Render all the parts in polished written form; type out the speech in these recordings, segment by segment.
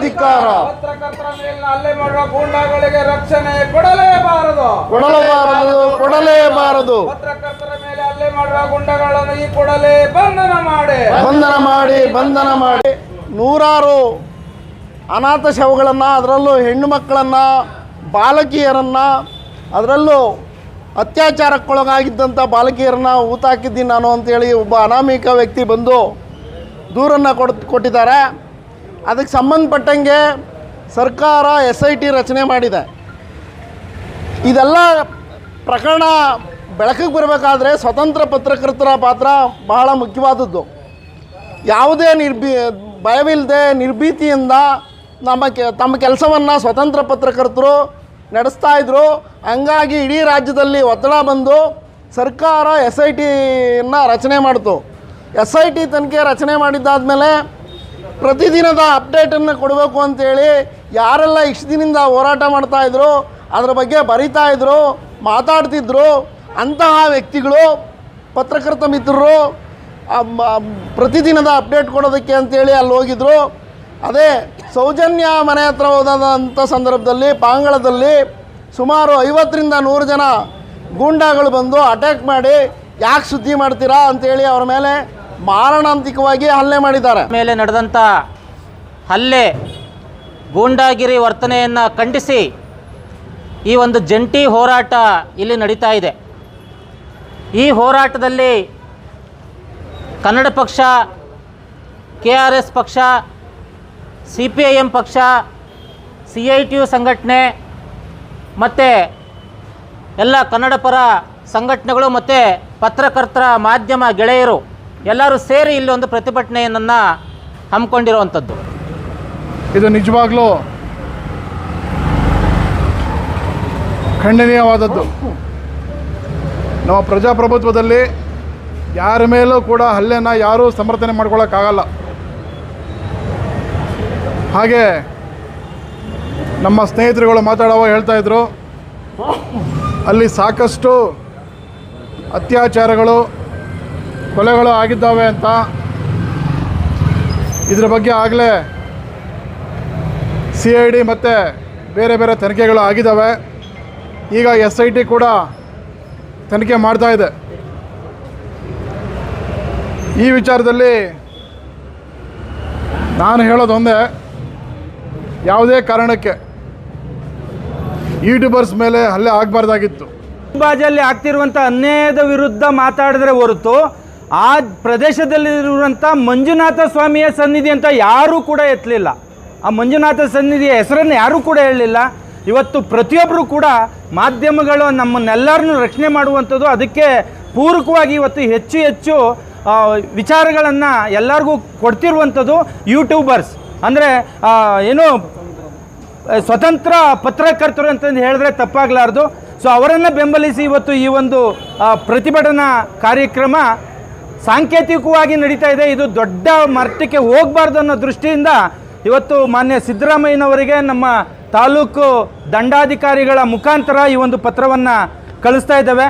ಧಿಕ್ಕಾರ. ಪತ್ರಕರ್ತರ ಮೇಲಿನ ಹಲ್ಲೆ ಮಾಡುವ ಗೂಂಡಾಗಳಿಗೆ ರಕ್ಷಣೆ ಕೊಡಲೇಬಾರದು. ಪತ್ರಕರ್ತರ ಮೇಲೆ ಹಲ್ಲೆ ಮಾಡುವ ಗೂಂಡಾಗಳನ್ನು ಈ ಕೂಡಲೇ ಬಂಧನ ಮಾಡಿ. ನೂರಾರು ಅನಾಥ ಶವಗಳನ್ನು, ಅದರಲ್ಲೂ ಹೆಣ್ಣು ಮಕ್ಕಳನ್ನು, ಬಾಲಕಿಯರನ್ನು, ಅದರಲ್ಲೂ ಅತ್ಯಾಚಾರಕ್ಕೊಳಗಾಗಿದ್ದಂಥ ಬಾಲಕಿಯರನ್ನು ಊತಾಕಿದ್ದೀನಿ ನಾನು ಅಂತೇಳಿ ಒಬ್ಬ ಅನಾಮಿಕ ವ್ಯಕ್ತಿ ಬಂದು ದೂರನ್ನು ಕೊಟ್ಟಿದ್ದಾರೆ. ಅದಕ್ಕೆ ಸಂಬಂಧಪಟ್ಟಂಗೆ ಸರ್ಕಾರ SIT ರಚನೆ ಮಾಡಿದೆ. ಇದೆಲ್ಲ ಪ್ರಕರಣ ಬೆಳಕಿಗೆ ಬರಬೇಕಾದ್ರೆ ಸ್ವತಂತ್ರ ಪತ್ರಕರ್ತರ ಪಾತ್ರ ಬಹಳ ಮುಖ್ಯವಾದದ್ದು. ಯಾವುದೇ ಭಯವಿಲ್ಲದೆ ನಿರ್ಭೀತಿಯಿಂದ ತಮ್ಮ ಕೆಲಸವನ್ನು ಸ್ವತಂತ್ರ ಪತ್ರಕರ್ತರು ನಡೆಸ್ತಾ ಇದ್ದರು. ಹಂಗಾಗಿ ಇಡೀ ರಾಜ್ಯದಲ್ಲಿ ಒತ್ತಡ ಬಂದು ಸರ್ಕಾರ SITಯನ್ನು ರಚನೆ ಮಾಡಿತು. SIT ತನಿಖೆ ರಚನೆ ಮಾಡಿದ್ದಾದಮೇಲೆ ಪ್ರತಿದಿನದ ಅಪ್ಡೇಟನ್ನು ಕೊಡಬೇಕು ಅಂತೇಳಿ ಯಾರೆಲ್ಲ ಇಷ್ಟು ದಿನದಿಂದ ಹೋರಾಟ ಮಾಡ್ತಾಯಿದ್ರು, ಅದರ ಬಗ್ಗೆ ಬರಿತಾಯಿದ್ರು, ಮಾತಾಡ್ತಿದ್ರು, ಅಂತಹ ವ್ಯಕ್ತಿಗಳು ಪತ್ರಕರ್ತ ಮಿತ್ರರು ಪ್ರತಿದಿನದ ಅಪ್ಡೇಟ್ ಕೊಡೋದಕ್ಕೆ ಅಂತೇಳಿ ಅಲ್ಲಿ ಹೋಗಿದ್ರು. ಅದೇ ಸೌಜನ್ಯ ಮನೆ ಹತ್ರ ಹೋದಂಥ ಸಂದರ್ಭದಲ್ಲಿ ಪಾಂಗಳದಲ್ಲಿ ಸುಮಾರು 50ರಿಂದ 100 ಜನ ಗೂಂಡಾಗಳು ಬಂದು ಅಟ್ಯಾಕ್ ಮಾಡಿ ಯಾಕೆ ಸುದ್ದಿ ಮಾಡ್ತೀರಾ ಅಂತೇಳಿ ಅವರ ಮೇಲೆ ಮಾರಣಾಂತಿಕವಾಗಿ ಹಲ್ಲೆ ಮಾಡಿದ್ದಾರೆ. ಮೇಲೆ ನಡೆದಂಥ ಹಲ್ಲೆ, ಗೂಂಡಾಗಿರಿ ವರ್ತನೆಯನ್ನು ಖಂಡಿಸಿ ಈ ಒಂದು ಜಂಟಿ ಹೋರಾಟ ಇಲ್ಲಿ ನಡೀತಾ ಇದೆ. ಈ ಹೋರಾಟದಲ್ಲಿ ಕನ್ನಡ ಪಕ್ಷ, KRS ಪಕ್ಷ, CPIM ಪಕ್ಷ, CITU ಸಂಘಟನೆ ಮತ್ತು ಎಲ್ಲ ಕನ್ನಡ ಪರ ಸಂಘಟನೆಗಳು ಮತ್ತು ಪತ್ರಕರ್ತರ ಮಾಧ್ಯಮ ಗೆಳೆಯರು ಎಲ್ಲರೂ ಸೇರಿ ಇಲ್ಲಿ ಒಂದು ಪ್ರತಿಭಟನೆಯನ್ನು ಹಮ್ಮಿಕೊಂಡಿರುವಂಥದ್ದು. ಇದು ನಿಜವಾಗ್ಲೂ ಖಂಡನೀಯವಾದದ್ದು. ನಮ್ಮ ಪ್ರಜಾಪ್ರಭುತ್ವದಲ್ಲಿ ಯಾರ ಮೇಲೂ ಕೂಡ ಹಲ್ಲೆನ ಯಾರೂ ಸಮರ್ಥನೆ ಮಾಡ್ಕೊಳ್ಳೋಕ್ಕಾಗಲ್ಲ. ಹಾಗೆ ನಮ್ಮ ಸ್ನೇಹಿತರುಗಳು ಮಾತಾಡುವ ಹೇಳ್ತಾಯಿದ್ರು, ಅಲ್ಲಿ ಸಾಕಷ್ಟು ಅತ್ಯಾಚಾರಗಳು, ಕೊಲೆಗಳು ಆಗಿದ್ದಾವೆ ಅಂತ. ಇದರ ಬಗ್ಗೆ ಆಗಲೇ CID ಮತ್ತು ಬೇರೆ ಬೇರೆ ತನಿಖೆಗಳು ಆಗಿದ್ದಾವೆ. ಈಗ SIT ಕೂಡ ತನಿಖೆ ಮಾಡ್ತಾ ಇದೆ. ಈ ವಿಚಾರದಲ್ಲಿ ನಾನು ಹೇಳೋದೊಂದೇ, ಯಾವುದೇ ಕಾರಣಕ್ಕೆ ಯೂಟ್ಯೂಬರ್ಸ್ ಮೇಲೆ ಹಲ್ಲೆ ಆಗಬಾರ್ದಾಗಿತ್ತು. ಬಾಜಲ್ಲಿ ಆಗ್ತಿರುವಂಥ ಅನ್ಯಾಯದ ವಿರುದ್ಧ ಮಾತಾಡಿದ್ರೆ ಹೊರತು ಆ ಪ್ರದೇಶದಲ್ಲಿರುವಂಥ ಮಂಜುನಾಥ ಸ್ವಾಮಿಯ ಸನ್ನಿಧಿ ಅಂತ ಯಾರೂ ಕೂಡ ಎತ್ತಲಿಲ್ಲ. ಆ ಮಂಜುನಾಥ ಸನ್ನಿಧಿಯ ಹೆಸರನ್ನು ಯಾರೂ ಕೂಡ ಹೇಳಲಿಲ್ಲ. ಇವತ್ತು ಪ್ರತಿಯೊಬ್ಬರು ಕೂಡ ಮಾಧ್ಯಮಗಳು ನಮ್ಮನ್ನೆಲ್ಲರನ್ನೂ ರಕ್ಷಣೆ ಮಾಡುವಂಥದ್ದು. ಅದಕ್ಕೆ ಪೂರಕವಾಗಿ ಇವತ್ತು ಹೆಚ್ಚು ಹೆಚ್ಚು ವಿಚಾರಗಳನ್ನು ಎಲ್ಲರಿಗೂ ಕೊಡ್ತಿರುವಂಥದ್ದು ಯೂಟ್ಯೂಬರ್ಸ್. ಅಂದರೆ ಏನು ಸ್ವತಂತ್ರ ಪತ್ರಕರ್ತರು ಅಂತಂದು ಹೇಳಿದ್ರೆ ತಪ್ಪಾಗಲಾರ್ದು. ಸೊ ಅವರನ್ನು ಬೆಂಬಲಿಸಿ ಇವತ್ತು ಈ ಒಂದು ಪ್ರತಿಭಟನಾ ಕಾರ್ಯಕ್ರಮ ಸಾಂಕೇತಿಕವಾಗಿ ನಡೀತಾ ಇದೆ. ಇದು ದೊಡ್ಡ ಮಟ್ಟಕ್ಕೆ ಹೋಗಬಾರ್ದು ಅನ್ನೋ ದೃಷ್ಟಿಯಿಂದ ಇವತ್ತು ಮಾನ್ಯ ಸಿದ್ದರಾಮಯ್ಯನವರಿಗೆ ನಮ್ಮ ತಾಲೂಕು ದಂಡಾಧಿಕಾರಿಗಳ ಮುಖಾಂತರ ಈ ಒಂದು ಪತ್ರವನ್ನು ಕಳಿಸ್ತಾ ಇದ್ದೇವೆ.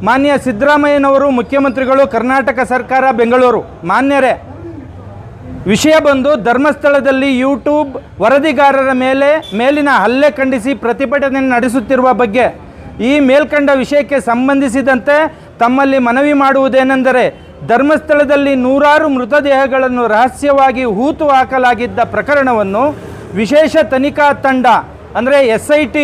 ಮಾನ್ಯ ಸಿದ್ದರಾಮಯ್ಯನವರು, ಮುಖ್ಯಮಂತ್ರಿಗಳು, ಕರ್ನಾಟಕ ಸರ್ಕಾರ, ಬೆಂಗಳೂರು ಮಾನ್ಯರೇ, ವಿಷಯ ಬಂದು ಧರ್ಮಸ್ಥಳದಲ್ಲಿ ಯೂಟ್ಯೂಬ್ ವರದಿಗಾರರ ಮೇಲಿನ ಹಲ್ಲೆ ಖಂಡಿಸಿ ಪ್ರತಿಭಟನೆ ನಡೆಸುತ್ತಿರುವ ಬಗ್ಗೆ ಈ ಮೇಲ್ಕಂಡ ವಿಷಯಕ್ಕೆ ಸಂಬಂಧಿಸಿದಂತೆ ತಮ್ಮಲ್ಲಿ ಮನವಿ ಮಾಡುವುದೇನೆಂದರೆ, ಧರ್ಮಸ್ಥಳದಲ್ಲಿ ನೂರಾರು ಮೃತದೇಹಗಳನ್ನು ರಹಸ್ಯವಾಗಿ ಹೂತು ಹಾಕಲಾಗಿದ್ದ ಪ್ರಕರಣವನ್ನು ವಿಶೇಷ ತನಿಖಾ ತಂಡ ಅಂದರೆ SIT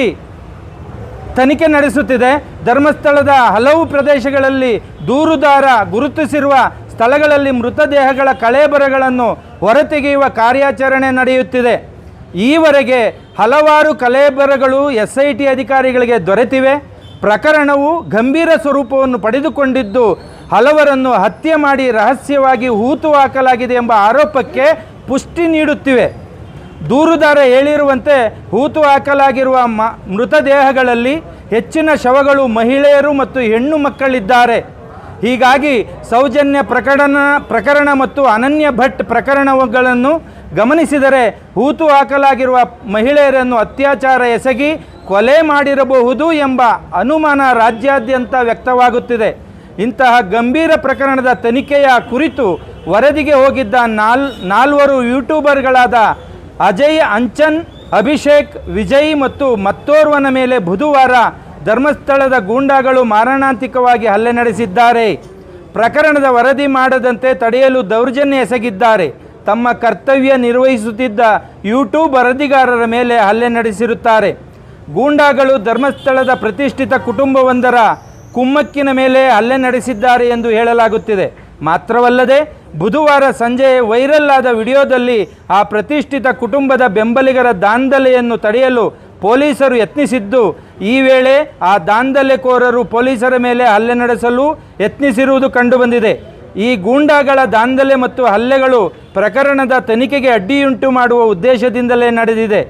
ತನಿಖೆ ನಡೆಸುತ್ತಿದೆ. ಧರ್ಮಸ್ಥಳದ ಹಲವು ಪ್ರದೇಶಗಳಲ್ಲಿ ದೂರುದಾರ ಗುರುತಿಸಿರುವ ಸ್ಥಳಗಳಲ್ಲಿ ಮೃತದೇಹಗಳ ಕಳೇಬರಗಳನ್ನು ಹೊರತೆಗೆಯುವ ಕಾರ್ಯಾಚರಣೆ ನಡೆಯುತ್ತಿದೆ. ಈವರೆಗೆ ಹಲವಾರು ಕಳೇಬರಗಳು SIT ಅಧಿಕಾರಿಗಳಿಗೆ ದೊರೆತಿವೆ. ಪ್ರಕರಣವು ಗಂಭೀರ ಸ್ವರೂಪವನ್ನು ಪಡೆದುಕೊಂಡಿದ್ದು ಹಲವರನ್ನು ಹತ್ಯೆ ಮಾಡಿ ರಹಸ್ಯವಾಗಿ ಹೂತು ಹಾಕಲಾಗಿದೆ ಎಂಬ ಆರೋಪಕ್ಕೆ ಪುಷ್ಟಿ ನೀಡುತ್ತಿವೆ. ದೂರುದಾರ ಹೇಳಿರುವಂತೆ ಹೂತು ಹಾಕಲಾಗಿರುವ ಮೃತದೇಹಗಳಲ್ಲಿ ಹೆಚ್ಚಿನ ಶವಗಳು ಮಹಿಳೆಯರು ಮತ್ತು ಹೆಣ್ಣು ಮಕ್ಕಳಿದ್ದಾರೆ. ಹೀಗಾಗಿ ಸೌಜನ್ಯ ಪ್ರಕರಣ ಮತ್ತು ಅನನ್ಯ ಭಟ್ ಪ್ರಕರಣಗಳನ್ನು ಗಮನಿಸಿದರೆ ಹೂತು ಹಾಕಲಾಗಿರುವ ಮಹಿಳೆಯರನ್ನು ಅತ್ಯಾಚಾರ ಎಸಗಿ ಕೊಲೆ ಮಾಡಿರಬಹುದು ಎಂಬ ಅನುಮಾನ ರಾಜ್ಯಾದ್ಯಂತ ವ್ಯಕ್ತವಾಗುತ್ತಿದೆ. ಇಂತಹ ಗಂಭೀರ ಪ್ರಕರಣದ ತನಿಖೆಯ ಕುರಿತು ವರದಿಗೆ ಹೋಗಿದ್ದ ನಾಲ್ವರು ಯೂಟ್ಯೂಬರ್ಗಳಾದ ಅಜಯ್ ಅಂಚನ್, ಅಭಿಷೇಕ್, ವಿಜಯ್ ಮತ್ತು ಮತ್ತೋರ್ವನ ಮೇಲೆ ಬುಧವಾರ ಧರ್ಮಸ್ಥಳದ ಗೂಂಡಾಗಳು ಮಾರಣಾಂತಿಕವಾಗಿ ಹಲ್ಲೆ ನಡೆಸಿದ್ದಾರೆ. ಪ್ರಕರಣದ ವರದಿ ಮಾಡದಂತೆ ತಡೆಯಲು ದೌರ್ಜನ್ಯ ಎಸಗಿದ್ದಾರೆ. ತಮ್ಮ ಕರ್ತವ್ಯ ನಿರ್ವಹಿಸುತ್ತಿದ್ದ ಯೂಟ್ಯೂಬ್ ವರದಿಗಾರರ ಮೇಲೆ ಹಲ್ಲೆ ನಡೆಸಿರುತ್ತಾರೆ. ಗೂಂಡಾಗಳು ಧರ್ಮಸ್ಥಳದ ಪ್ರತಿಷ್ಠಿತ ಕುಟುಂಬವೊಂದರ ಕುಮ್ಮಕ್ಕಿನ ಮೇಲೆ ಹಲ್ಲೆ ನಡೆಸಿದ್ದಾರೆ ಎಂದು ಹೇಳಲಾಗುತ್ತಿದೆ. ಮಾತ್ರವಲ್ಲದೆ ಬುಧವಾರ ಸಂಜೆ ವೈರಲ್ ಆದ ವಿಡಿಯೋದಲ್ಲಿ ಆ ಪ್ರತಿಷ್ಠಿತ ಕುಟುಂಬದ ಬೆಂಬಲಿಗರ ದಾಂಧಲೆಯನ್ನು ತಡೆಯಲು ಪೊಲೀಸರು ಯತ್ನಿಸಿದ್ದು, ಈ ವೇಳೆ ಆ ದಾಂಧಲೆಕೋರರು ಪೊಲೀಸರ ಮೇಲೆ ಹಲ್ಲೆ ನಡೆಸಲು ಯತ್ನಿಸಿರುವುದು ಕಂಡುಬಂದಿದೆ. ಈ ಗೂಂಡಾಗಳ ದಾಂಧಲೆ ಮತ್ತು ಹಲ್ಲೆಗಳು ಪ್ರಕರಣದ ತನಿಖೆಗೆ ಅಡ್ಡಿಯುಂಟು ಮಾಡುವ ಉದ್ದೇಶದಿಂದಲೇ ನಡೆದಿದೆ.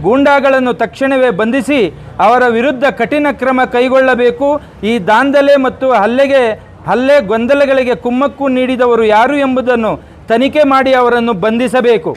ಗೂಂಡಾಗಳನ್ನು ತಕ್ಷಣವೇ ಬಂಧಿಸಿ ಅವರ ವಿರುದ್ಧ ಕಠಿಣ ಕ್ರಮ ಕೈಗೊಳ್ಳಬೇಕು. ಈ ದಾಂಧಲೆ ಮತ್ತು ಹಲ್ಲೆ ಗೊಂದಲಗಳಿಗೆ ಕುಮ್ಮಕ್ಕು ನೀಡಿದವರು ಯಾರು ಎಂಬುದನ್ನು ತನಿಖೆ ಮಾಡಿ ಅವರನ್ನು ಬಂಧಿಸಬೇಕು.